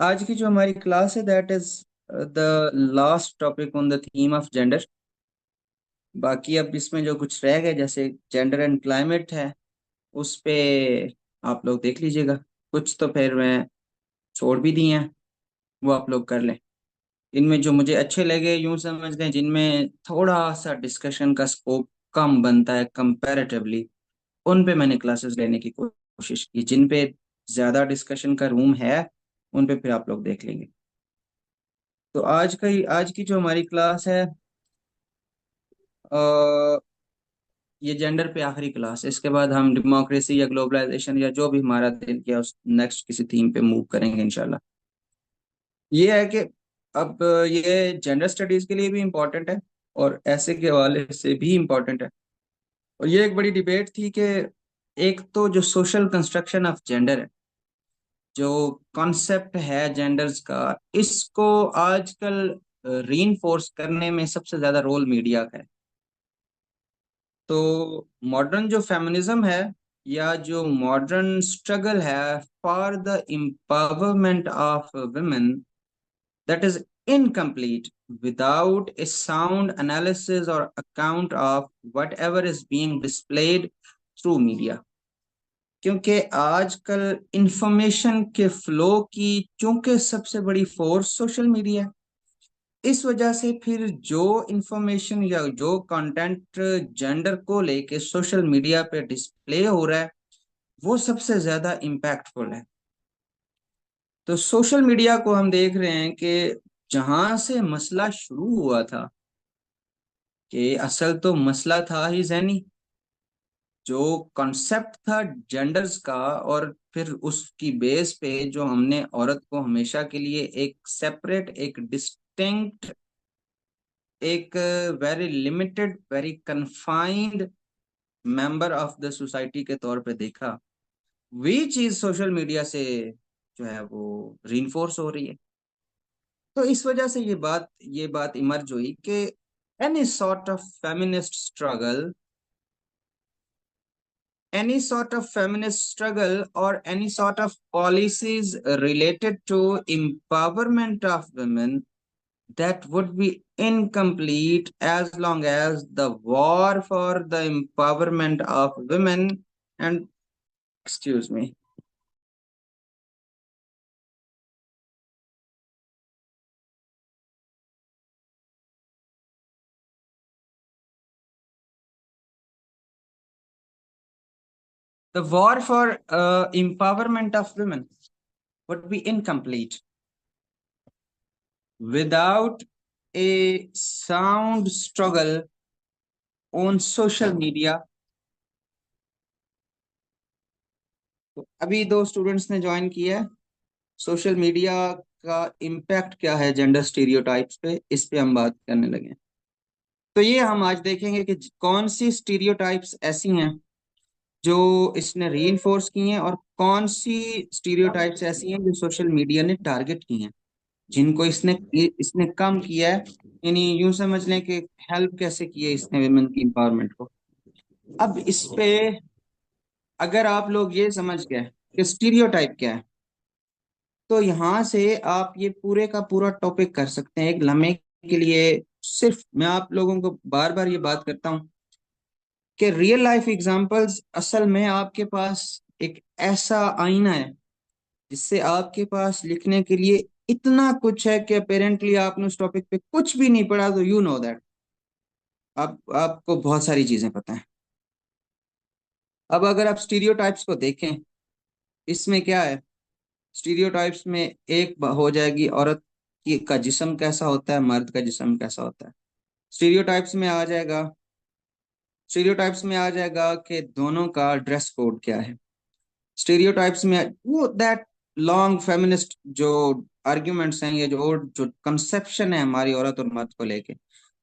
आज की जो हमारी क्लास है that is the last topic on the theme of gender. बाकी अब इसमें जो कुछ रह गए जैसे जेंडर एंड क्लाइमेट है उस पे आप लोग देख लीजिएगा। कुछ तो फिर मैं छोड़ भी दिए हैं, वो आप लोग कर लें। इनमें जो मुझे अच्छे लगे यूं समझ लें जिनमें थोड़ा सा डिस्कशन का स्कोप कम बनता है कंपैरेटिवली, उन पे मैंने क्लासेस लेने की कोशिश की। जिन पे ज्यादा डिस्कशन का रूम है उन पे फिर आप लोग देख लेंगे। तो आज की जो हमारी क्लास है, अ, ये जेंडर पे आखिरी क्लास है। इसके बाद हम डेमोक्रेसी या ग्लोबलाइजेशन या जो भी हमारा दिल किया उस नेक्स्ट किसी थीम पे मूव करेंगे इंशाल्लाह। ये है कि अब ये जेंडर स्टडीज के लिए भी इम्पोर्टेंट है और ऐसे के हवाले से भी इम्पोर्टेंट है। और ये एक बड़ी डिबेट थी कि एक तो जो सोशल कंस्ट्रक्शन ऑफ जेंडर है, जो कॉन्सेप्ट है जेंडर्स का, इसको आजकल रीइंफोर्स करने में सबसे ज्यादा रोल मीडिया का है। तो मॉडर्न जो फेमिनिज्म है या जो मॉडर्न स्ट्रगल है for the empowerment of women, that is incomplete without a sound analysis or account of whatever is being displayed through media। क्योंकि आजकल इंफॉर्मेशन के फ्लो की चूंकि सबसे बड़ी फोर्स सोशल मीडिया है, इस वजह से फिर जो इंफॉर्मेशन या जो कंटेंट जेंडर को लेके सोशल मीडिया पे डिस्प्ले हो रहा है वो सबसे ज्यादा इम्पैक्टफुल है। तो सोशल मीडिया को हम देख रहे हैं कि जहां से मसला शुरू हुआ था, कि असल तो मसला था ही जहनी, जो कॉन्सेप्ट था जेंडर्स का, और फिर उसकी बेस पे जो हमने औरत को हमेशा के लिए एक सेपरेट, एक डिस्टिंक्ट, एक very limited, very confined member of the society के तौर पे देखा। वही चीज सोशल मीडिया से जो है वो रीइंफोर्स हो रही है। तो इस वजह से ये बात इमर्ज हुई कि any sort of feminist struggle, any sort of feminist struggle or any sort of policies related to empowerment of women, that would be incomplete as long as the war for the empowerment of women and, excuse me, the war for empowerment of women would be incomplete without a sound struggle on social media। तो अभी दो students ने join किया है। Social media का impact क्या है gender stereotypes पे, इस पे हम बात करने लगे। तो ये हम आज देखेंगे कि कौन सी स्टीरियोटाइप्स ऐसी हैं जो इसने रीइंफोर्स की हैं और कौन सी स्टीरियोटाइप्स ऐसी हैं जो सोशल मीडिया ने टारगेट की हैं, जिनको इसने इसने कम किया है। यानी यूं समझ लें कि हेल्प कैसे की है इसने वुमेन की एम्पावरमेंट को। अब इस पे अगर आप लोग ये समझ गए कि स्टीरियोटाइप क्या है, तो यहाँ से आप ये पूरे का पूरा टॉपिक कर सकते हैं एक लम्हे के लिए। सिर्फ मैं आप लोगों को बार बार ये बात करता हूँ कि रियल लाइफ एग्जांपल्स असल में आपके पास एक ऐसा आईना है जिससे आपके पास लिखने के लिए इतना कुछ है कि अपेरेंटली आपने उस टॉपिक पे कुछ भी नहीं पढ़ा तो यू नो दैट आपको बहुत सारी चीजें पता है। अब अगर आप स्टीरियोटाइप्स को देखें, इसमें क्या है, स्टीरियोटाइप्स में एक हो जाएगी औरत की का जिस्म कैसा होता है, मर्द का जिस्म कैसा होता है। स्टीरियोटाइप्स में आ जाएगा स्टीरियोटाइप्स में आ जाएगा कि दोनों का ड्रेस कोड क्या है। स्टीरियोटाइप्स में वो दैट लॉन्ग फेमिनिस्ट जो आर्ग्यूमेंट्स हैं, ये जो कंसेप्शन है हमारी औरत और मर्द को लेके,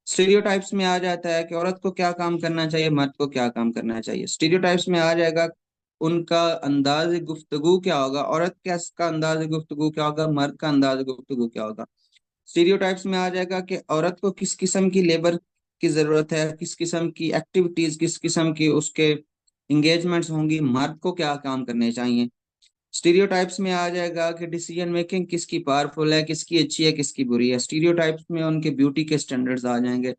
स्टीरियोटाइप्स में आ जाता है कि औरत को क्या काम करना चाहिए, मर्द को क्या काम करना चाहिए। स्टीरियोटाइप्स में आ जाएगा उनका अंदाज गुफ्तगू क्या होगा, औरत का अंदाज गुफ्तगू क्या होगा, मर्द का अंदाज गुफ्तगू क्या होगा। स्टीरियोटाइप्स में आ जाएगा कि औरत को किस किस्म की लेबर की जरूरत है, किस किस्म की एक्टिविटीज, किस किस्म की उसके इंगेजमेंट्स होंगी, मर्द को क्या काम करने चाहिए। स्टीरियोटाइप्स में आ जाएगा कि डिसीजन मेकिंग किसकी पावरफुल है, किसकी अच्छी है, किसकी बुरी है। स्टीरियोटाइप्स में उनके ब्यूटी के स्टैंडर्ड्स आ जाएंगे।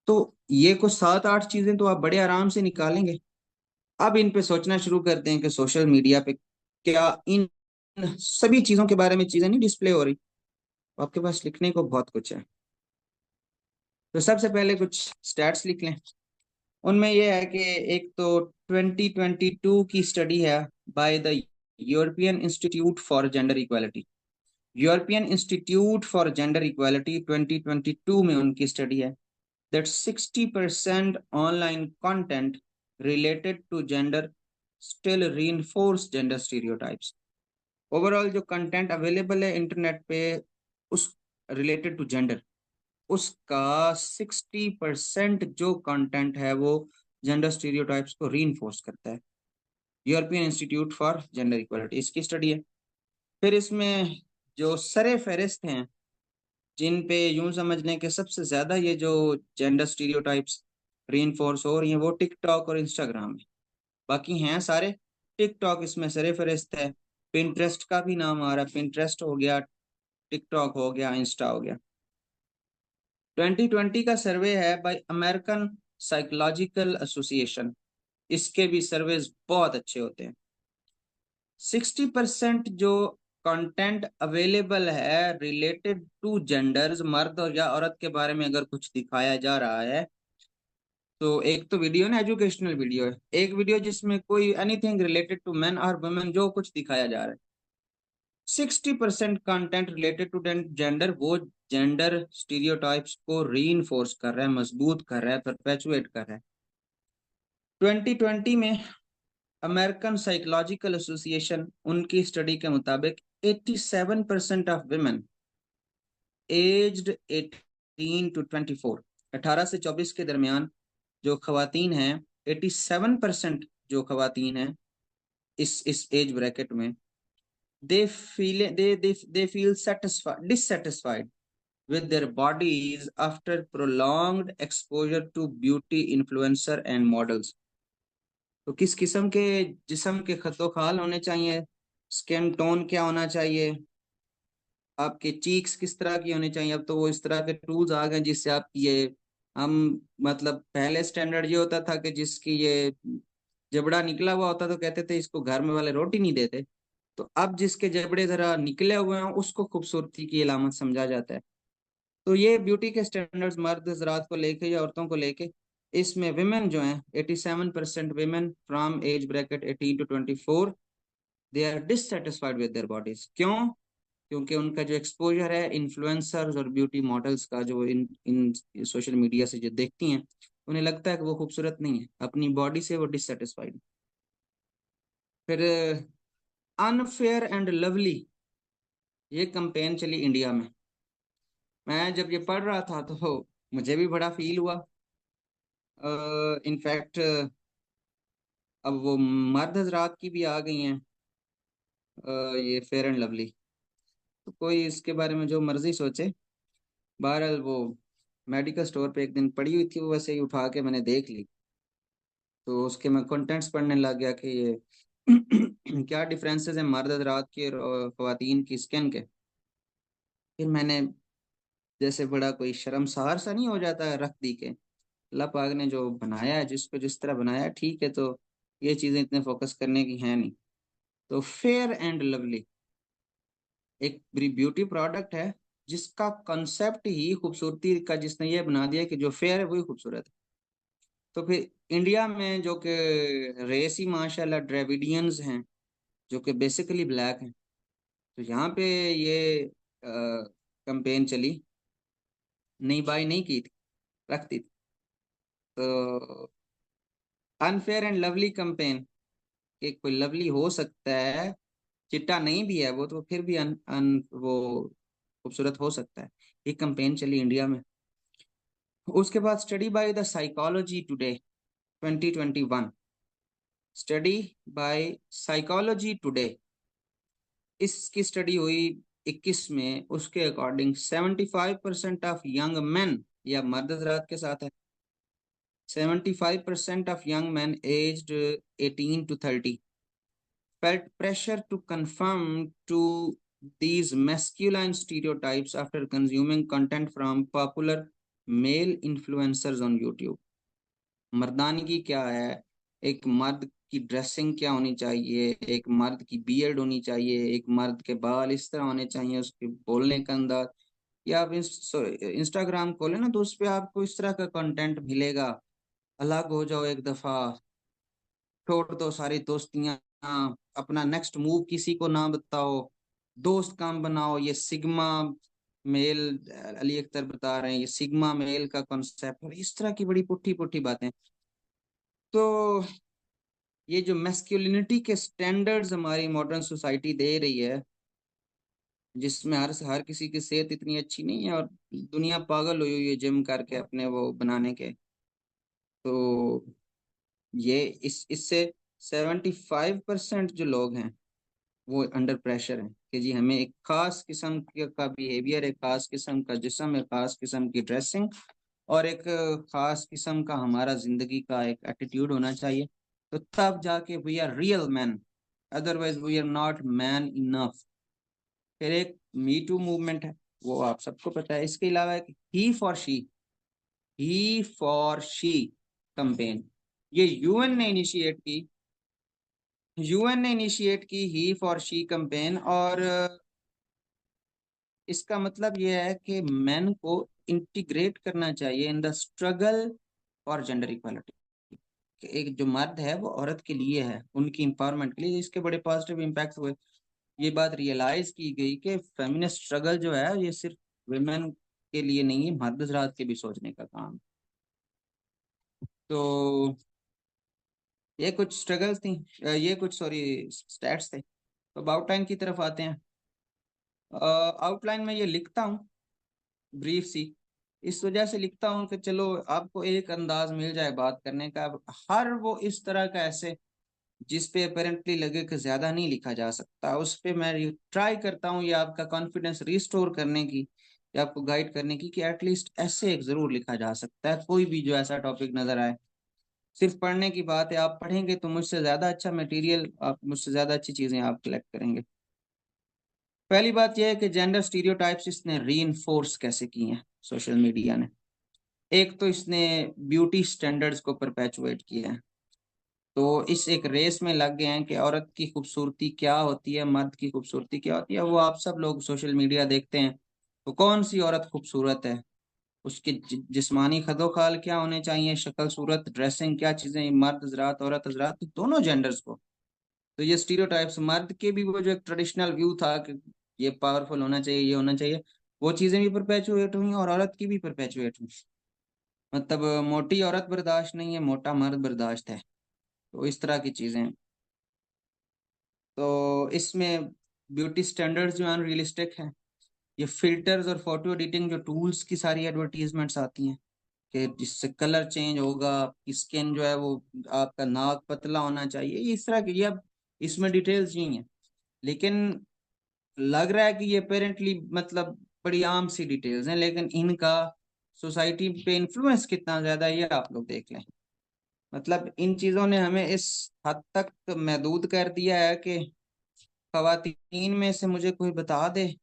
तो ये कुछ 7-8 चीजें तो आप बड़े आराम से निकालेंगे। अब इन पे सोचना शुरू करते हैं कि सोशल मीडिया पे क्या इन सभी चीजों के बारे में चीजें नहीं डिस्प्ले हो रही। आपके पास लिखने को बहुत कुछ है। तो सबसे पहले कुछ स्टैट्स लिख लें। उनमें यह है कि एक तो 2022 की स्टडी है by the European institute for gender equality. European institute for gender equality 2022 में उनकी स्टडी है that 60% online content related to gender still reinforce gender stereotypes। Overall जो कंटेंट अवेलेबल है इंटरनेट पे उस रिलेटेड टू जेंडर, उसका 60% जो कंटेंट है वो जेंडर स्टीरियोटाइप्स को रीइंफोर्स करता है। European institute for gender equality इसकी स्टडी है। फिर इसमें जो सरे फहरिस्त हैं जिन पे यूं समझ लें कि सबसे ज्यादा ये जो जेंडर स्टीरियोटाइप्स रीइंफोर्स हो रही हैं वो टिकटॉक और इंस्टाग्राम है। बाकी हैं सारे। टिकटॉक इसमें सरफहरिस्त है। पिंटरेस्ट का भी नाम आ रहा है, पिंटरेस्ट हो गया, टिकटॉक हो गया, इंस्टा हो गया। 2020 का सर्वे है बाय अमेरिकन साइकोलॉजिकल एसोसिएशन। इसके भी सर्वेज बहुत अच्छे होते हैं। 60% जो कंटेंट अवेलेबल है रिलेटेड टू जेंडर्स, मर्द और या औरत के बारे में अगर कुछ दिखाया जा रहा है तो एक तो वीडियो ना एजुकेशनल वीडियो है, एक वीडियो जिसमें कोई एनीथिंग रिलेटेड टू मेन और वुमेन जो कुछ दिखाया जा रहा है। 60% कंटेंट रिलेटेड टू जेंडर वो जेंडर स्टीरियोटाइप्स को रीइंफोर्स कर रहा है, मजबूत कर रहा है, परपेचुएट कर रहा है। 2020 में अमेरिकन साइकोलॉजिकल एसोसिएशन उनकी स्टडी के मुताबिक 87% ऑफ वुमेन एज्ड 18 to 24, 18 से 24 के दरमियान जो खवातीन हैं, 87% जो खवातीन हैं इस एज ब्रैकेट में, they feel satisfied dissatisfied with their bodies after prolonged exposure to beauty influencer and models। तो किस किस्म के जिस्म के खतो खाल होने चाहिए, स्किन टोन क्या होना चाहिए, आपके चीक्स किस तरह की होनी चाहिए। अब तो वो इस तरह के टूल्स आ गए जिससे आप ये हम मतलब पहले स्टैंडर्ड ये होता था कि जिसकी ये जबड़ा निकला हुआ होता तो कहते थे इसको घर में वाले रोटी नहीं देते। तो अब जिसके जबड़े जरा निकले हुए हैं उसको खूबसूरती की अलामत समझा जाता है। तो ये ब्यूटी के स्टैंडर्ड्स मर्द हजरात को लेके या औरतों को लेके, इसमें विमेन जो हैं 87% women from age bracket 18 to 24 they are dissatisfied with their bodies. क्यों? क्योंकि उनका जो एक्सपोजर है इन्फ्लुएंसर्स और ब्यूटी मॉडल्स का जो इन इन सोशल मीडिया से जो देखती हैं, उन्हें लगता है कि वो खूबसूरत नहीं है, अपनी बॉडी से वो डिससेटिस्फाइड। फिर अनफेयर एंड लवली ये कंपेन चली इंडिया में। मैं जब ये पढ़ रहा था तो मुझे भी बड़ा फील हुआ। इनफैक्ट अब वो मर्द हजरात की भी आ गई हैं ये फेयर एंड लवली। तो कोई इसके बारे में जो मर्जी सोचे। बहरहाल वो मेडिकल स्टोर पे एक दिन पड़ी हुई थी, वो वैसे ही उठा के मैंने देख ली। तो उसके मैं कंटेंट्स पढ़ने लग गया कि ये क्या डिफरेंसेस हैं मर्द हजरात के और खवातीन की स्किन के। फिर मैंने जैसे बड़ा कोई शर्मसार सा नहीं हो जाता है रख दी के अल्लाह पाक ने जो बनाया है जिसको जिस तरह बनाया है ठीक है, तो ये चीजें इतने फोकस करने की हैं नहीं। तो फेयर एंड लवली एक ब्यूटी प्रोडक्ट है जिसका कंसेप्ट ही खूबसूरती का, जिसने ये बना दिया कि जो फेयर है वही खूबसूरत है। तो फिर इंडिया में जो कि रेसी माशाल्लाह द्रविडियंस हैं जो कि बेसिकली ब्लैक हैं, तो यहाँ पे ये कंपेन चली, नहीं बाई नहीं की थी, रखती थी। तो अनफेयर एंड लवली कंपेन कि कोई लवली हो सकता है, चिट्टा नहीं भी है वो तो फिर भी वो खूबसूरत हो सकता है। ये कंपेन चली इंडिया में। उसके बाद study by the psychology today 2021, study bye psychology today इसकी स्टडी हुई 21 में। उसके अकॉर्डिंग 75% ऑफ यंग मैन, या मर्द हजरात के साथ है, 75% of young man aged 18 to 30 felt pressure to conform to these masculine stereotypes after consuming content from popular male influencers on YouTube। मर्दानगी क्या है, एक मर्द की ड्रेसिंग क्या होनी चाहिए, एक मर्द की बियर्ड होनी चाहिए, एक मर्द के बाल इस तरह होने चाहिए, उसके बोलने का अंदाज। या आप इंस्टाग्राम खोले ना तो उस पे आपको इस तरह का कंटेंट मिलेगा। अलग हो जाओ एक दफा, छोड़ दो सारी दोस्तियां, अपना नेक्स्ट मूव किसी को ना बताओ, दोस्त काम बनाओ। ये सिग्मा मेल, अली अख्तर बता रहे हैं ये सिग्मा मेल का कॉन्सेप्ट, और इस तरह की बड़ी पुट्ठी पुट्ठी बातें। तो ये जो मैस्कुलिनिटी के स्टैंडर्ड्स हमारी मॉडर्न सोसाइटी दे रही है, जिसमें हर किसी की सेहत इतनी अच्छी नहीं है और दुनिया पागल हुई हुई है जिम करके अपने वो बनाने के। तो ये इससे 75% जो लोग हैं वो अंडर प्रेशर हैं कि जी हमें एक खास किस्म का बिहेवियर, एक खास किस्म का जिस्म, एक खास किस्म की ड्रेसिंग और एक खास किस्म का हमारा जिंदगी का एक एटीट्यूड होना चाहिए। तो तब जाके we are real man, otherwise we are not man enough. फिर एक मी टू मूवमेंट है, वो आप सबको पता है। इसके अलावा एक ही फॉर शी कंपेन, ये यूएन ने इनिशिएट की ही फॉर शी कंपेन। और इसका मतलब यह है कि मेन को इंटीग्रेट करना चाहिए in the struggle for gender equality. एक जो मर्द है वो औरत के लिए है, उनकी इंपावरमेंट के लिए। इसके बड़े पॉजिटिव इम्पैक्ट हुए। ये बात रियलाइज की गई कि फेमिनिस्ट स्ट्रगल जो है ये सिर्फ वुमेन के लिए नहीं है, मर्द हजरात के भी सोचने का काम। तो ये कुछ स्ट्रगल्स थी, ये कुछ सॉरी स्टैट्स थे। तो आउटलाइन की तरफ आते हैं। आउटलाइन में ये लिखता हूँ ब्रीफ सी, इस वजह से लिखता हूँ कि चलो आपको एक अंदाज मिल जाए बात करने का। अब हर वो इस तरह का ऐसे जिस पे अपेरेंटली लगे कि ज्यादा नहीं लिखा जा सकता, उस पे मैं ट्राई करता हूँ ये आपका कॉन्फिडेंस रिस्टोर करने की, या आपको गाइड करने की कि एटलीस्ट ऐसे एक जरूर लिखा जा सकता है कोई भी जो ऐसा टॉपिक नजर आए। सिर्फ पढ़ने की बात है, आप पढ़ेंगे तो मुझसे ज्यादा अच्छा मटेरियल, आप मुझसे ज्यादा अच्छी चीजें आप कलेक्ट करेंगे। पहली बात यह है कि जेंडर स्टीरियोटाइप्स इसने रीइंफोर्स कैसे की हैं सोशल मीडिया ने। एक तो इसने ब्यूटी स्टैंडर्ड्स को परपेचुएट किया है। तो इस एक रेस में लग गए हैं कि औरत की खूबसूरती क्या होती है, मर्द की खूबसूरती क्या होती है। वो आप सब लोग सोशल मीडिया देखते हैं, तो कौन सी औरत खूबसूरत है, उसके जिस्मानी खदोखाल क्या होने चाहिए, शक्ल सूरत ड्रेसिंग क्या चीजें, मर्द हजरात औरत हजरात, तो दोनों जेंडर्स को। तो ये स्टीरियोटाइप्स मर्द के भी वो जो एक ट्रेडिशनल व्यू था कि ये पावरफुल होना चाहिए, ये होना चाहिए, वो चीजें भी परपेचुएट हुई और औरत की भी परपेचुएट हुई। मतलब मोटी औरत बर्दाश्त नहीं है, मोटा मर्द बर्दाश्त है। तो इस तरह की चीजें हैं। तो इसमें ब्यूटी स्टैंडर्ड्स जो अनरियलिस्टिक हैं। ये फिल्टर्स और फोटो एडिटिंग जो टूल्स की सारी एडवर्टीजमेंट्स आती हैं कि जिससे कलर चेंज होगा, आपकी स्किन जो है वो, आपका नाक पतला होना चाहिए, ये इस तरह की, ये अब इसमें डिटेल्स नहीं है, लेकिन लग रहा है कि ये अपेरेंटली मतलब बड़ी आम सी डिटेल्स हैं, लेकिन इनका सोसाइटी पे इन्फ्लुएंस कितना ज्यादा है ये आप लोग देख लें। मतलब इन चीजों ने हमें इस हद तक महदूद कर दिया है कि खवातीन में से मुझे कोई बता दे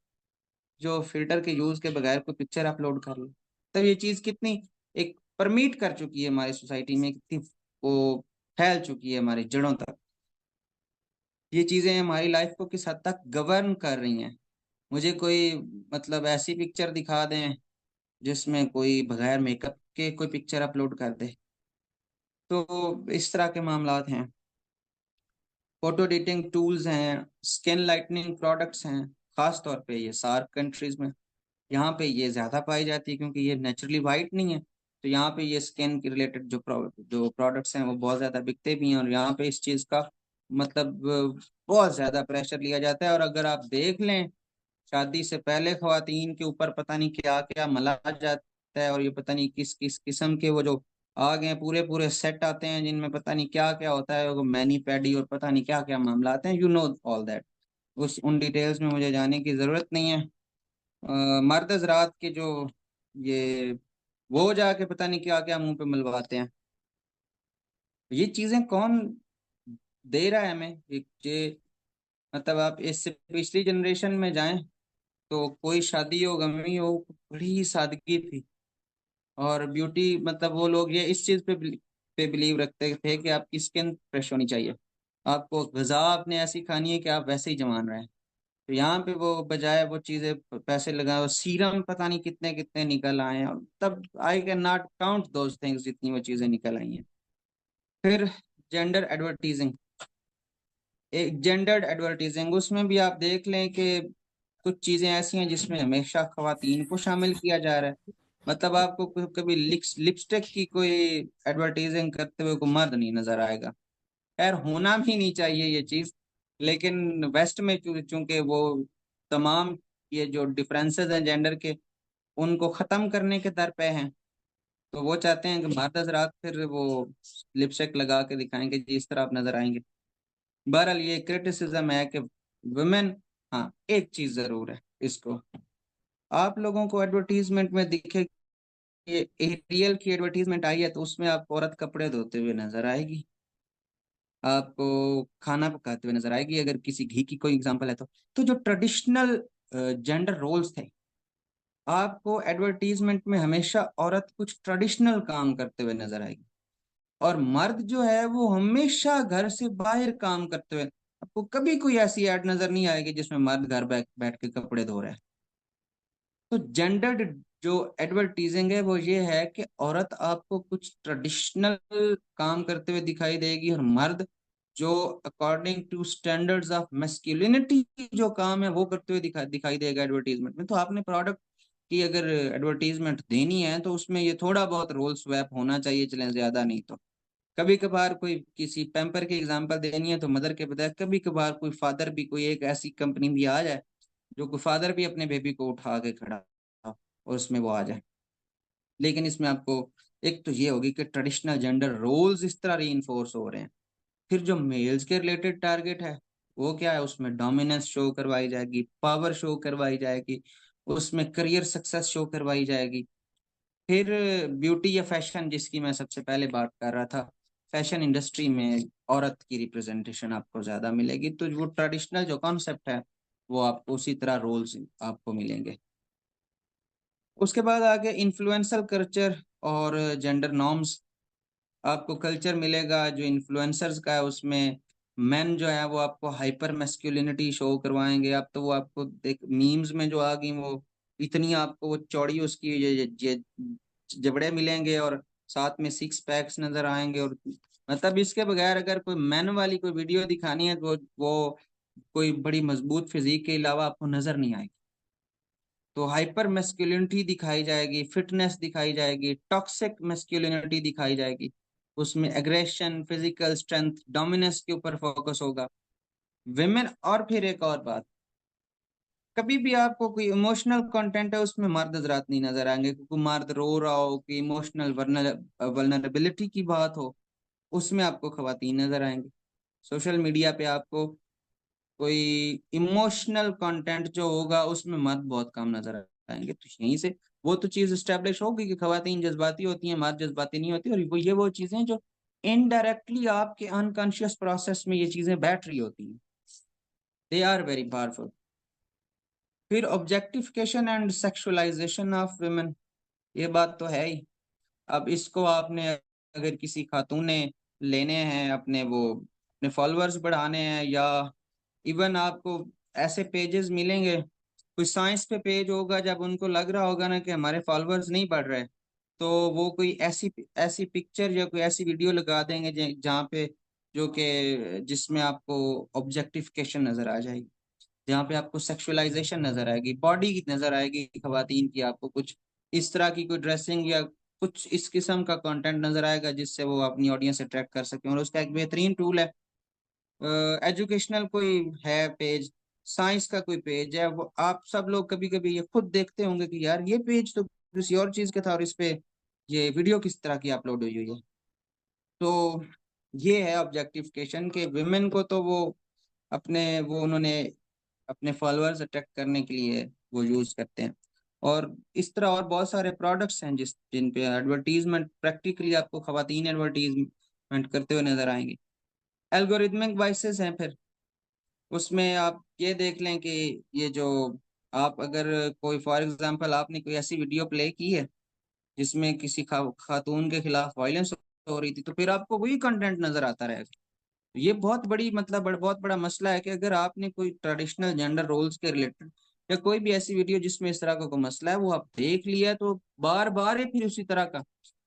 जो फिल्टर के यूज के बगैर कोई पिक्चर अपलोड कर ले। तब ये चीज कितनी एक परमीट कर चुकी है हमारी सोसाइटी में, कितनी वो फैल चुकी है हमारी जड़ों तक। ये चीजें हमारी लाइफ को किस हद तक गवर्न कर रही हैं। मुझे कोई मतलब ऐसी पिक्चर दिखा दें जिसमें कोई बगैर मेकअप के कोई पिक्चर अपलोड कर दे। तो इस तरह के मामलात हैं। फोटो एडिटिंग टूल्स हैं, स्किन लाइटनिंग प्रोडक्ट्स हैं, खास तौर पे ये सार्क कंट्रीज में। यहाँ पे ये ज्यादा पाई जाती है क्योंकि ये नेचुरली वाइट नहीं है। तो यहाँ पे ये स्किन के रिलेटेड जो प्रोडक्ट्स हैं वो बहुत ज्यादा बिकते भी हैं, और यहाँ पे इस चीज का मतलब बहुत ज्यादा प्रेशर लिया जाता है। और अगर आप देख लें, शादी से पहले खवातीन के ऊपर पता नहीं क्या क्या मला जाता है, और ये पता नहीं किस किस किस्म के वो जो आ गए पूरे पूरे सेट आते हैं जिनमें पता नहीं क्या क्या होता है, वो मैनी पैडी और पता नहीं क्या क्या मामला आते हैं, यू नो ऑल दैट। उस उन डिटेल्स में मुझे जाने की जरूरत नहीं है। मर्द हजरात के जो ये वो जाके पता नहीं क्या क्या मुंह पे मलवाते हैं, ये चीजें कौन दे रहा है हमें? ये मतलब आप इससे पिछली जनरेशन में जाएं तो कोई शादी हो गमी हो, बड़ी ही सादगी थी। और ब्यूटी मतलब वो लोग ये इस चीज पे बिलीव रखते थे कि आपकी स्किन फ्रेश होनी चाहिए, आपको गजा आपने ऐसी खानी है कि आप वैसे ही जवान रहें। तो यहाँ पे वो बजाय वो चीजें पैसे लगाए और सीरम पता नहीं कितने कितने निकल आए हैं, और तब I can not count those things जितनी वो चीजें निकल आई हैं। फिर जेंडर एडवर्टीजिंग, एक जेंडर्ड एडवर्टीजिंग, उसमें भी आप देख लें कि कुछ चीजें ऐसी हैं जिसमें हमेशा खवातीन को शामिल किया जा रहा है। मतलब आपको कभी लिपस्टिक की कोई एडवर्टाइजिंग करते हुए कोई मर्द नहीं नजर आएगा। खैर होना भी नहीं चाहिए ये चीज, लेकिन वेस्ट में चूंकि वो तमाम ये जो डिफरेंसेस हैं जेंडर के, उनको खत्म करने के दर पे हैं। तो वो चाहते हैं कि मर्द हजरात फिर वो लिपस्टिक लगा के दिखाएंगे जी इस तरह आप नजर आएंगे। बहरहाल ये क्रिटिसिज्म है कि वुमेन, हाँ एक चीज जरूर है, इसको आप लोगों को एडवर्टीजमेंट में दिखे कि एरियल की एडवर्टीजमेंट आई है तो उसमें आपको औरत कपड़े धोते हुए नजर आएगी, आपको खाना पकाते हुए नजर आएगी, अगर किसी घी की कोई एग्जांपल है तो जो ट्रेडिशनल जेंडर रोल्स थे, आपको एडवर्टीजमेंट में हमेशा औरत कुछ ट्रेडिशनल काम करते हुए नजर आएगी, और मर्द जो है वो हमेशा घर से बाहर काम करते हुए। आपको कभी कोई ऐसी एड नजर नहीं आएगी जिसमें मर्द घर बैठ बैठ के कपड़े धो रहे हैं। तो जेंडर्ड जो एडवर्टीजिंग है वो ये है कि औरत आपको कुछ ट्रेडिशनल काम करते हुए दिखाई देगी, और मर्द जो according to standards of masculinity जो काम है वो करते हुए दिखाई देगा एडवर्टीजमेंट में। तो आपने प्रोडक्ट की अगर एडवर्टीजमेंट देनी है तो उसमें ये थोड़ा बहुत रोल स्वैप होना चाहिए, चले ज्यादा नहीं तो। कभी कभार कोई किसी पैम्पर की एग्जांपल देनी है तो मदर के बजाय कभी कभार कोई फादर भी, कोई एक ऐसी कंपनी भी आ जाए जो कोई फादर भी अपने बेबी को उठा के खड़ा हो, और उसमें वो आ जाए। लेकिन इसमें आपको एक तो ये होगी कि ट्रेडिशनल जेंडर रोल्स इस तरह री हो रहे हैं। फिर जो मेल्स के रिलेटेड टारगेट है वो क्या है, उसमें डोमिनेंस शो करवाई जाएगी, पावर शो करवाई जाएगी, उसमें करियर सक्सेस शो करवाई जाएगी। फिर ब्यूटी या फैशन, जिसकी मैं सबसे पहले बात कर रहा था, फैशन इंडस्ट्री में औरत की रिप्रेजेंटेशन आपको ज्यादा मिलेगी, तो वो ट्रेडिशनल जो कॉन्सेप्ट है वो आपको उसी तरह रोल्स आपको मिलेंगे। उसके बाद आगे इन्फ्लुएंसर कल्चर और जेंडर नॉर्म्स, आपको कल्चर मिलेगा जो इन्फ्लुएंसर्स का है, उसमें मेन जो है वो आपको हाइपर मैस्कुलिनिटी शो करवाएंगे। आप तो वो आपको देख मीम्स में जो आ गई वो इतनी आपको वो चौड़ी उसकी ये जबड़े मिलेंगे, और साथ में सिक्स पैक्स नजर आएंगे। और मतलब इसके बगैर अगर कोई मैन वाली कोई वीडियो दिखानी है तो वो कोई बड़ी मजबूत फिजिक के अलावा आपको नजर नहीं आएगी। तो हाइपर मैस्कुलिनिटी दिखाई जाएगी, फिटनेस दिखाई जाएगी, टॉक्सिक मैस्कुलिनिटी दिखाई जाएगी, उसमें एग्रेशन, फिजिकल स्ट्रेंथ, डोमिनेंस के ऊपर फोकस होगा विमेन। और फिर एक और बात, कभी भी आपको कोई इमोशनल कंटेंट है उसमें मर्द हजरात नहीं नजर आएंगे, क्योंकि मर्द रो रहा हो कि इमोशनल वल्नरेबिलिटी की बात हो, उसमें आपको खवातीन नजर आएंगे। सोशल मीडिया पे आपको कोई इमोशनल कंटेंट जो होगा उसमें मर्द बहुत कम नजर आएंगे। तो यहीं से वो तो चीज स्टेब्लिश होगी कि खवातीन जज्बाती होती हैं, मर्द जज्बाती नहीं होती, और वो चीजें जो इनडायरेक्टली आपके अनकॉन्शियस प्रोसेस में ये चीजें बैठ रही होती हैं, दे आर वेरी पावरफुल। फिर objectification and sexualisation of women, ये बात तो है ही। अब इसको आपने अगर किसी खातून ने लेने हैं, अपने वो अपने फॉलोअर्स बढ़ाने हैं, या इवन आपको ऐसे पेजेस मिलेंगे, कोई साइंस पे पेज होगा, जब उनको लग रहा होगा ना कि हमारे फॉलोअर्स नहीं बढ़ रहे, तो वो कोई ऐसी ऐसी पिक्चर या कोई ऐसी वीडियो लगा देंगे जहाँ पे जो कि जिसमें आपको ऑब्जेक्टिफिकेशन नजर आ जाएगी, जहाँ पे आपको सेक्सुअलाइजेशन नजर आएगी, बॉडी की नजर आएगी खवातीन की, आपको कुछ इस तरह की कोई ड्रेसिंग या कुछ इस किस्म का कंटेंट नजर आएगा जिससे वो अपनी ऑडियंस अट्रैक्ट कर सके। और उसका एक बेहतरीन टूल है, एजुकेशनल कोई है पेज, साइंस का कोई पेज है, वो आप सब लोग कभी कभी ये खुद देखते होंगे कि यार ये पेज तो किसी और चीज का था और इस पे ये वीडियो किस तरह की अपलोड हुई हुई है। तो ये है ऑब्जेक्टिफिकेशन के विमेन को तो वो अपने वो उन्होंने अपने फॉलोअर्स अट्रैक्ट करने के लिए वो यूज करते हैं। और इस तरह और बहुत सारे प्रोडक्ट्स हैं जिन पे एडवर्टीजमेंट प्रैक्टिकली आपको खवातीन एडवर्टीजमेंट करते हुए नजर आएंगे। एल्गोरिदमिक वाइसेस हैं फिर, उसमें आप ये देख लें कि ये जो आप अगर कोई फॉर एग्जांपल आपने कोई ऐसी वीडियो प्ले की है जिसमें किसी खातून के खिलाफ वायलेंस हो रही थी, तो फिर आपको वही कंटेंट नजर आता रहेगा। ये बहुत बड़ी मतलब बहुत बड़ा मसला है कि अगर आपने कोई ट्रेडिशनल जेंडर रोल्स के रिलेटेड या कोई भी ऐसी वीडियो जिसमें इस तरह का कोई मसला है वो आप देख लिया, तो बार बार ही फिर उसी तरह का।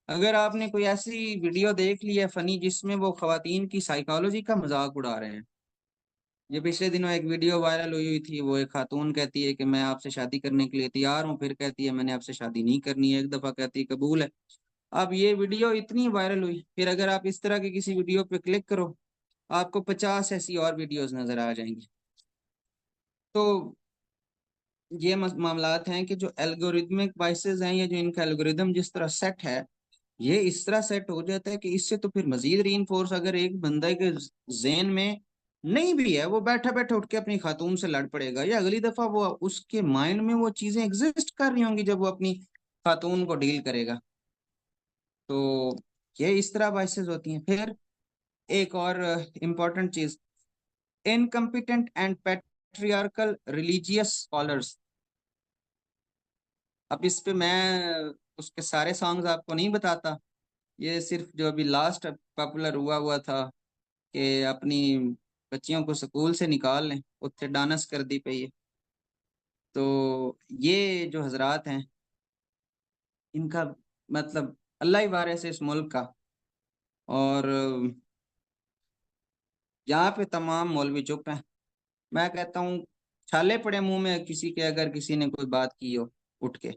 अगर आपने कोई ऐसी वीडियो देख ली है फनी जिसमें वो खवातीन की साइकोलॉजी का मजाक उड़ा रहे हैं। ये पिछले दिनों एक वीडियो वायरल हुई हुई थी, वो एक खातून कहती है कि मैं आपसे शादी करने के लिए तैयार हूँ, फिर कहती है मैंने आपसे शादी नहीं करनी है, एक दफा कहती है कबूल है। अब ये वीडियो इतनी वायरल हुई, फिर अगर आप इस तरह की किसी वीडियो पे क्लिक करो आपको 50 ऐसी और वीडियोस नजर आ जाएंगी। तो ये मामलात हैं कि जो एल्गोरिदमिक वाइसेस हैं, या जो इनका एल्गोरिदम जिस तरह सेट है, ये इस तरह सेट हो जाता है कि इससे तो फिर मजीद रीइंफोर्स अगर एक बंदे के जेन में नहीं भी है, वो बैठा बैठा उठ के अपनी खातून से लड़ पड़ेगा, या अगली दफा वो उसके माइंड में वो चीजें एग्जिस्ट कर रही होंगी जब वो अपनी खातून को डील करेगा। तो ये इस तरह वाइसेस होती हैं। फिर एक और इम्पोर्टेंट चीज, incompetent and patriarchal religious scholars. अब इस पे मैं उसके सारे सॉन्ग्स आपको नहीं बताता, ये सिर्फ जो अभी लास्ट पॉपुलर हुआ हुआ था कि अपनी बच्चियों को स्कूल से निकाल लें, उत्थे डांस कर दी पे ये। तो ये जो हजरात हैं इनका मतलब अल्लाह ही वारिस है इस मुल्क का। और यहाँ पे तमाम मौलवी चुप हैं। मैं कहता हूँ छाले पड़े मुंह में किसी के, अगर किसी ने कोई बात की हो उठ के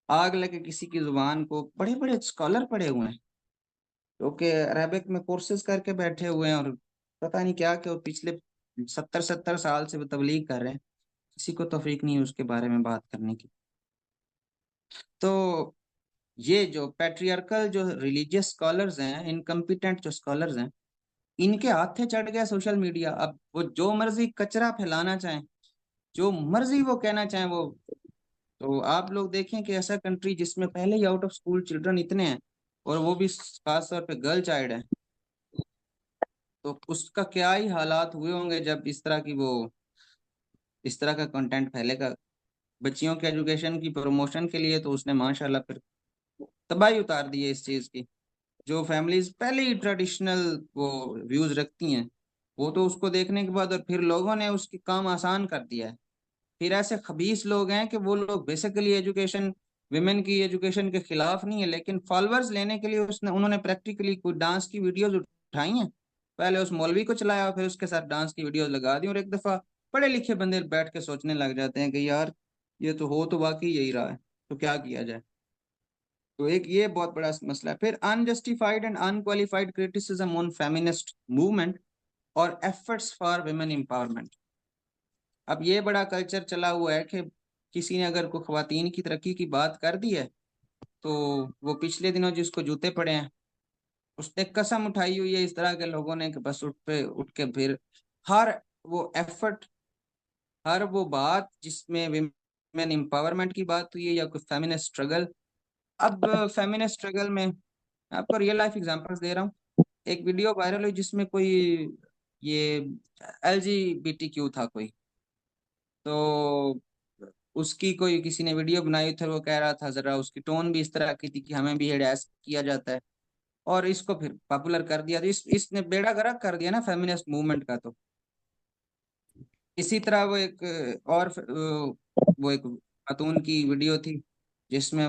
आग लगे किसी की जुबान को। बड़े बड़े स्कॉलर पड़े हुए हैं जो कि अरेबिक में कोर्सेज करके बैठे हुए हैं, और पता नहीं क्या क्या पिछले 70 70 साल से वो तबलीग कर रहे हैं। किसी को तौफीक नहीं है उसके बारे में बात करने की। तो ये जो पैट्रियार्कल जो रिलीजियस स्कॉलर्स हैं, इनकम्पिटेंट जो स्कॉलर्स हैं, इनके हाथे चढ़ गया सोशल मीडिया। अब वो जो मर्जी कचरा फैलाना चाहें, जो मर्जी वो कहना चाहें वो। तो आप लोग देखें कि ऐसा कंट्री जिसमें पहले ही आउट ऑफ स्कूल चिल्ड्रन इतने हैं, और वो भी खास तौर पे गर्ल चाइल्ड है, तो उसका क्या ही हालात हुए होंगे जब इस तरह का कंटेंट फैलेगा बच्चियों के एजुकेशन की प्रमोशन के लिए। तो उसने माशाल्लाह फिर तबाही उतार दी है इस चीज की। जो फैमिलीज पहले ही ट्रेडिशनल वो व्यूज रखती हैं, वो तो उसको देखने के बाद और फिर लोगों ने उसकी काम आसान कर दिया है। फिर ऐसे खबीस लोग हैं कि वो लोग बेसिकली एजुकेशन, विमेन की एजुकेशन के खिलाफ नहीं है, लेकिन फॉलोअर्स लेने के लिए उसने उन्होंने प्रैक्टिकली कोई डांस की वीडियोस उठाई हैं, पहले उस मौलवी को चलाया फिर उसके साथ डांस की वीडियोस लगा दी, और एक दफा पढ़े लिखे बंदे बैठ के सोचने लग जाते हैं कि यार ये तो हो तो वाकई यही रहा है, तो क्या किया जाए। तो एक ये बहुत बड़ा मसला है। फिर unjustified and unqualified criticism on feminist movement और एफर्ट्स फॉर वुमेन एम्पावरमेंट। अब ये बड़ा कल्चर चला हुआ है कि किसी ने अगर कोई खवातीन की तरक्की की बात कर दी है, तो वो पिछले दिनों जिसको जूते पड़े हैं उसने कसम उठाई हुई है इस तरह के लोगों ने कि बस उठ के फिर हर वो एफर्ट, हर वो बात जिसमें विमेन एम्पावरमेंट की बात हुई है या कोई फेमिनिस्ट स्ट्रगल। अब फेमिनिस्ट स्ट्रगल में मैं आपको रियल लाइफ एग्जांपल्स दे रहा हूँ। एक वीडियो वायरल हुई जिसमें कोई ये LGBTQ था कोई, तो उसकी कोई किसी ने वीडियो बनाई थी, वो कह रहा था, जरा उसकी टोन भी इस तरह की थी कि हमें भी हेरास किया जाता है, और इसको फिर पॉपुलर कर दिया। तो इसने बेड़ा गर्क कर दिया ना फेमिनिस्ट मूवमेंट का। तो इसी तरह वो एक और वो एक खातून की वीडियो थी जिसमें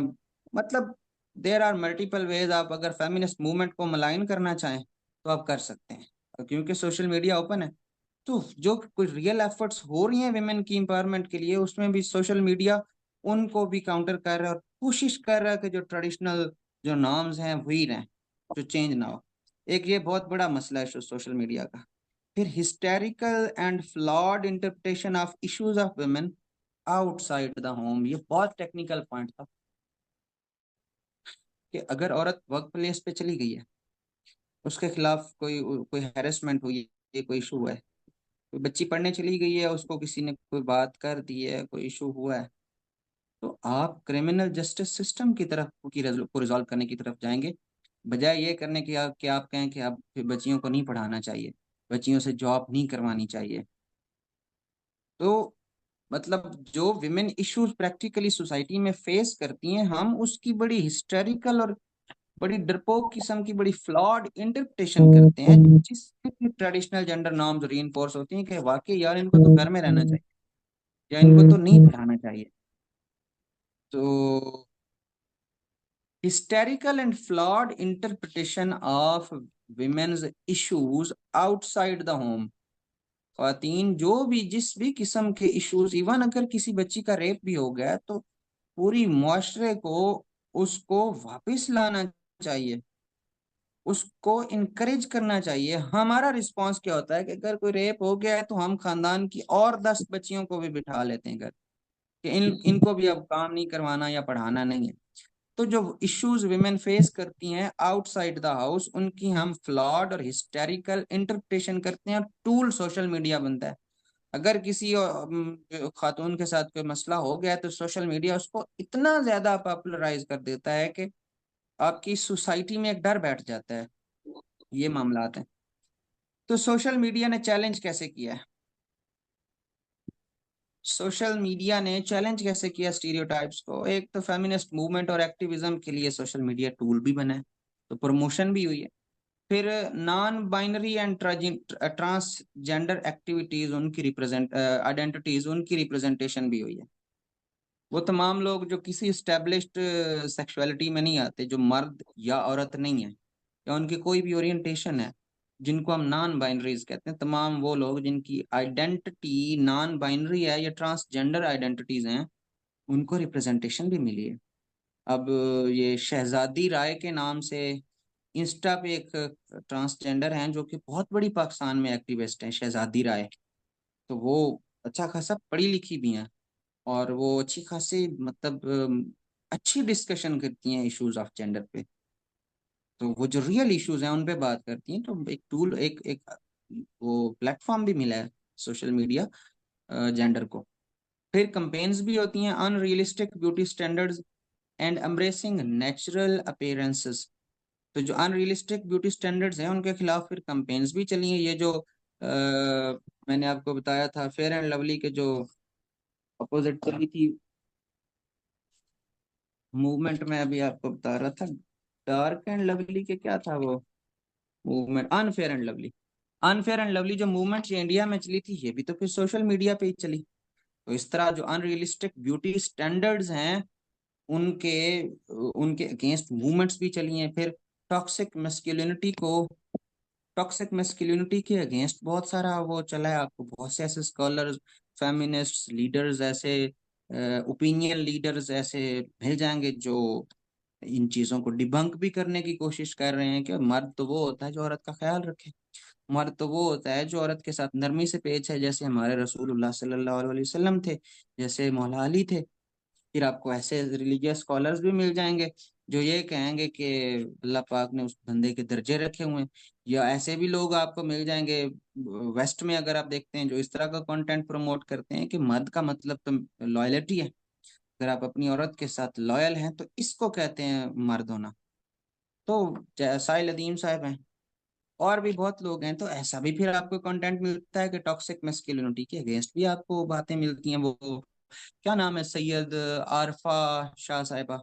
मतलब देर आर मल्टीपल वेज, आप अगर फेमिनिस्ट मूवमेंट को मलाइन करना चाहें तो आप कर सकते हैं, और क्योंकि सोशल मीडिया ओपन है, तो जो कुछ रियल एफर्ट्स हो रही हैं विमेन की एम्पावरमेंट के लिए उसमें भी सोशल मीडिया उनको भी काउंटर कर रहा है और कोशिश कर रहा है कि जो ट्रेडिशनल जो नॉर्म्स हैं वही रहें, जो चेंज ना हो। एक ये बहुत बड़ा मसला है सोशल मीडिया का। फिर hysterical and flawed interpretation of issues of women outside the home. ये बहुत टेक्निकल पॉइंट था कि अगर औरत वर्क प्लेस पे चली गई है, उसके खिलाफ कोई कोई हैरेसमेंट हुई है, कोई इशू है, कोई बच्ची पढ़ने चली गई है उसको किसी ने कोई बात कर दी है, कोई इशू हुआ है, तो आप क्रिमिनल जस्टिस सिस्टम की तरफ को रिजॉल्व करने की तरफ जाएंगे, बजाय ये करने की कि आप कहें कि आप फिर बच्चियों को नहीं पढ़ाना चाहिए। बच्चियों से जॉब नहीं करवानी चाहिए। तो मतलब जो विमेन इश्यूज प्रैक्टिकली सोसाइटी में फेस करती हैं, हम उसकी बड़ी हिस्टेरिकल और बड़ी डरपोक किस्म की, बड़ी फ्लॉड इंटरप्रिटेशन करते हैं, जिससे ट्रेडिशनल जेंडर नॉर्म्स रीइंफोर्स होती हैं कि वाकई यार इनको तो घर में रहना चाहिए या इनको तो नहीं पढ़ाना चाहिए। तो hysterical and flawed interpretation of women's issues outside the home। खातन जो भी जिस भी किस्म के इश्यूज, इवन अगर किसी बच्ची का रेप भी हो गया, तो पूरी मुआशरे को उसको वापस लाना चाहिए, उसको इनकरेज करना चाहिए। हमारा रिस्पांस क्या होता है कि अगर कोई रेप हो गया है तो हम खानदान की और 10 बच्चियों को भी बिठा लेते हैं घर, कि इनको भी अब काम नहीं करवाना या पढ़ाना नहीं है। तो जो इश्यूज विमेन फेस करती हैं आउटसाइड द हाउस, उनकी हम फ्लॉड और हिस्टेरिकल इंटरप्रिटेशन करते हैं, टूल सोशल मीडिया बनता है। अगर किसी खातून के साथ कोई मसला हो गया है, तो सोशल मीडिया उसको इतना ज्यादा पॉपुलराइज कर देता है कि आपकी सोसाइटी में एक डर बैठ जाता है। ये मामलात हैं। तो सोशल मीडिया ने चैलेंज कैसे किया है? सोशल मीडिया ने चैलेंज कैसे किया स्टीरियोटाइप्स को? एक तो फेमिनिस्ट मूवमेंट और एक्टिविज्म के लिए सोशल मीडिया टूल भी बना है, तो प्रमोशन भी हुई है। फिर non binary and transgender activities, उनकी रिप्रेजेंट आइडेंटिटीज, उनकी रिप्रेजेंटेशन भी हुई है। वो तमाम लोग जो किसी स्टेब्लिश्ड सेक्सुअलिटी में नहीं आते, जो मर्द या औरत नहीं है, या उनकी कोई भी ओरिएंटेशन है, जिनको हम नॉन बाइनरीज कहते हैं, तमाम वो लोग जिनकी आइडेंटिटी नॉन बाइनरी है या ट्रांसजेंडर आइडेंटिटीज हैं, उनको रिप्रेजेंटेशन भी मिली है। अब ये शहजादी राय के नाम से इंस्टा पे एक ट्रांसजेंडर हैं जो कि बहुत बड़ी पाकिस्तान में एक्टिविस्ट हैं, शहजादी राय। तो वो अच्छा खासा पढ़ी लिखी भी हैं, और वो अच्छी खासी मतलब अच्छी डिस्कशन करती हैं इश्यूज ऑफ जेंडर पे। तो वो जो रियल इश्यूज हैं उन पे बात करती हैं। तो एक टूल, एक एक वो प्लेटफॉर्म भी मिला है सोशल मीडिया जेंडर को। फिर कंपेन्स भी होती हैं, unrealistic beauty standards and embracing natural appearances. तो जो अनरियलिस्टिक ब्यूटी स्टैंडर्ड्स हैं उनके खिलाफ फिर कंपेन्स भी चली हैं। ये जो मैंने आपको बताया था फेयर एंड लवली के जो अपोजिट चली थी मूवमेंट, में अभी आपको बता रहा था, डार्क एंड लवली के क्या था वो movement, unfair and lovely. Unfair and lovely जो मूवमेंट ये इंडिया में चली थी, ये भी तो फिर सोशल मीडिया पे ही चली। तो इस तरह जो अनरियलिस्टिक ब्यूटी स्टैंडर्ड्स हैं उनके उनके अगेंस्ट मूवमेंट्स भी चली हैं। फिर टॉक्सिक मस्कुलिनिटी को, टॉक्सिक मैस्कुलिनिटी के अगेंस्ट बहुत सारा वो चला है। आपको बहुत से ऐसे स्कॉलर्स, फेमिनिस्ट लीडर्स, ऐसे ओपिनियन लीडर्स ऐसे मिल जाएंगे जो इन चीजों को डिबंक भी करने की कोशिश कर रहे हैं कि मर्द तो वो होता है जो औरत का ख्याल रखे, मर्द तो वो होता है जो औरत के साथ नरमी से पेश है, जैसे हमारे रसूलुल्लाह सल्लल्लाहु अलैहि वसल्लम थे, जैसे मौला अली थे। फिर आपको ऐसे रिलीजियस स्कॉलर्स भी मिल जाएंगे जो ये कहेंगे कि अल्लाह पाक ने उस बंदे के दर्जे रखे हुए हैं। या ऐसे भी लोग आपको मिल जाएंगे वेस्ट में, अगर आप देखते हैं, जो इस तरह का कंटेंट प्रमोट करते हैं कि मर्द का मतलब तो लॉयलिटी है, अगर आप अपनी औरत के साथ लॉयल हैं तो इसको कहते हैं मर्द होना। तो साहिल अदीम साहब हैं, और भी बहुत लोग हैं। तो ऐसा भी फिर आपको कंटेंट मिलता है कि टॉक्सिक मैस्कुलिनिटी के अगेंस्ट भी आपको बातें मिलती हैं। वो क्या नाम है, सैयद आरफा शाह साहिबा,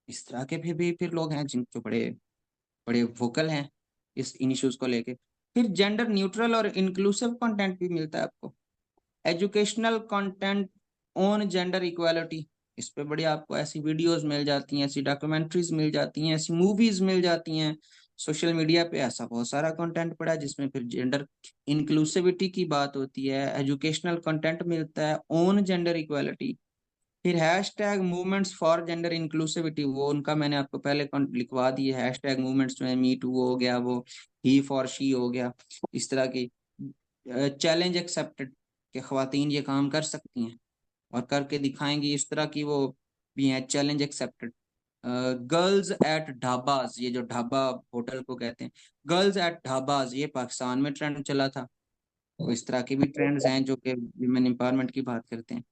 इस तरह के भी फिर लोग हैं जिन जो बड़े बड़े वोकल हैं इस इन इश्यूज को लेके। फिर जेंडर न्यूट्रल और इंक्लूसिव कंटेंट भी मिलता है आपको। Educational content on gender equality, इस पे बड़ी आपको ऐसी वीडियोस मिल जाती हैं, ऐसी डॉक्यूमेंट्रीज मिल जाती हैं, ऐसी मूवीज मिल जाती हैं। सोशल मीडिया पे ऐसा बहुत सारा कंटेंट पड़ा है जिसमें फिर जेंडर इंक्लूसिविटी की बात होती है। एजुकेशनल कंटेंट मिलता है ऑन जेंडर इक्वालिटी। फिर hash tag movements for gender inclusivity, वो उनका मैंने आपको पहले लिखवा दी है। हैश टैग मूवमेंट्स में मी टू हो गया, वो ही फॉर शी हो गया, इस तरह की। चैलेंज एक्सेप्टेड, कि खवातीन ये काम कर सकती हैं और करके दिखाएंगी, इस तरह की वो भी हैं। Challenge accepted. Girls at dhabas, ये जो ढाबा होटल को कहते हैं, गर्ल्स एट ढाबाज, ये पाकिस्तान में ट्रेंड चला था। तो इस तरह के भी ट्रेंड्स हैं जो कि विमेन एम्पावरमेंट की बात करते हैं।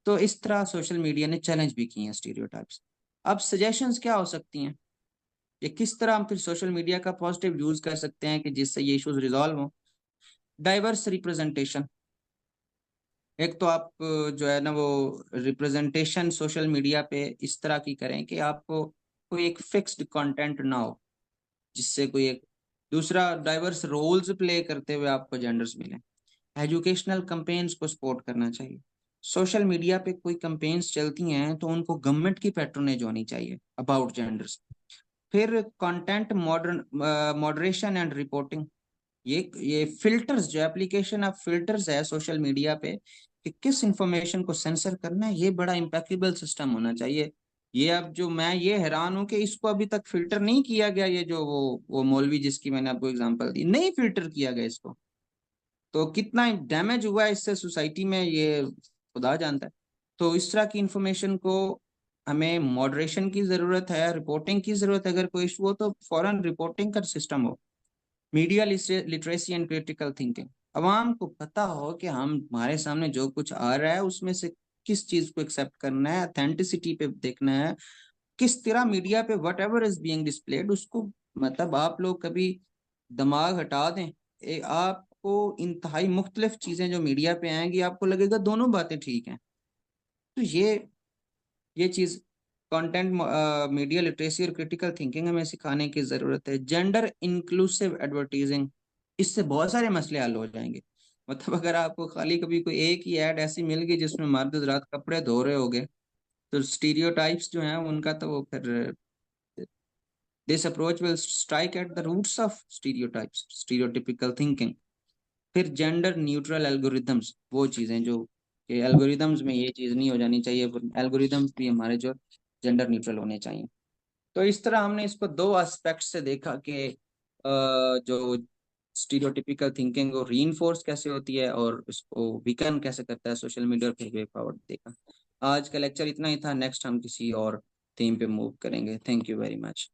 तो इस तरह सोशल मीडिया ने चैलेंज भी किए हैं स्टीरियोटाइप्स। अब सजेशंस क्या हो सकती हैं, ये किस तरह हम फिर सोशल मीडिया का पॉजिटिव यूज कर सकते हैं कि जिससे ये इश्यूज रिजॉल्व हों? Diverse representation. एक तो आप जो है ना वो रिप्रेजेंटेशन सोशल मीडिया पे इस तरह की करें कि आपको कोई एक फिक्स्ड कंटेंट ना हो, जिससे कोई एक दूसरा डाइवर्स रोल्स प्ले करते हुए आपको जेंडर्स मिले। एजुकेशनल कंपेन्स को सपोर्ट करना चाहिए। सोशल मीडिया पे कोई कंपेन्स चलती हैं तो उनको गवर्नमेंट की पैट्रोनेज होनी चाहिए अबाउट जेंडर्स। फिर content modern moderation and reporting. ये फिल्टर्स, जो एप्लीकेशन ऑफ फिल्टर्स है सोशल मीडिया पे कि किस इंफॉर्मेशन को सेंसर करना है, ये बड़ा इम्पेक्टेबल सिस्टम होना चाहिए। ये अब जो मैं ये हैरान हूं कि इसको अभी तक फिल्टर नहीं किया गया। ये जो वो मौलवी जिसकी मैंने आपको एग्जांपल दी, नहीं फिल्टर किया गया इसको। तो कितना डैमेज हुआ है इससे सोसाइटी में, ये खुदा जानता है। तो इस तरह की इंफॉर्मेशन को हमें मॉडरेशन की जरूरत है, रिपोर्टिंग की जरूरत है। अगर कोई इशू हो तो फौरन रिपोर्टिंग का सिस्टम हो। Media literacy and critical thinking. अवाम को पता हो कि हम हमारे सामने जो कुछ आ रहा है उसमें से किस चीज को एक्सेप्ट करना है, अथेंटिसिटी पे देखना है। किस तरह मीडिया पे what ever is being displayed उसको, मतलब आप लोग कभी दिमाग हटा दें। आपको इंतहाई मुख्तलिफ चीजें जो मीडिया पे आएंगी, आपको लगेगा दोनों बातें ठीक हैं। तो ये चीज कंटेंट मीडिया लिटरेसी और क्रिटिकल थिंकिंग हमें सिखाने की जरूरत है। जेंडर इंक्लूसिव एडवर्टीजिंग, इससे बहुत सारे मसले हल हो जाएंगे। मतलब अगर आपको खाली कभी कोई एक ही ऐड ऐसी मिल गई जिसमें मर्द रात कपड़े धो रहे होंगे, तो स्टीरियोटाइप्स जो हैं उनका तो वो फिर this approach will strike at the roots of stereotypes, stereotypical thinking. फिर जेंडर न्यूट्रल एल्गोरिदम्स, वो चीजें जो कि एल्गोरिदम्स में ये चीज नहीं हो जानी चाहिए, एल्गोरिदम्स भी हमारे जो जेंडर न्यूट्रल होने चाहिए। तो इस तरह हमने इसको दो एस्पेक्ट से देखा कि जो स्टीरियोटिपिकल थिंकिंग को रीइंफोर्स कैसे होती है और उसको वीकन कैसे करता है सोशल मीडिया, फिर वे फॉरवर्ड देखा। आज का लेक्चर इतना ही था। नेक्स्ट हम किसी और थीम पे मूव करेंगे। Thank you very much.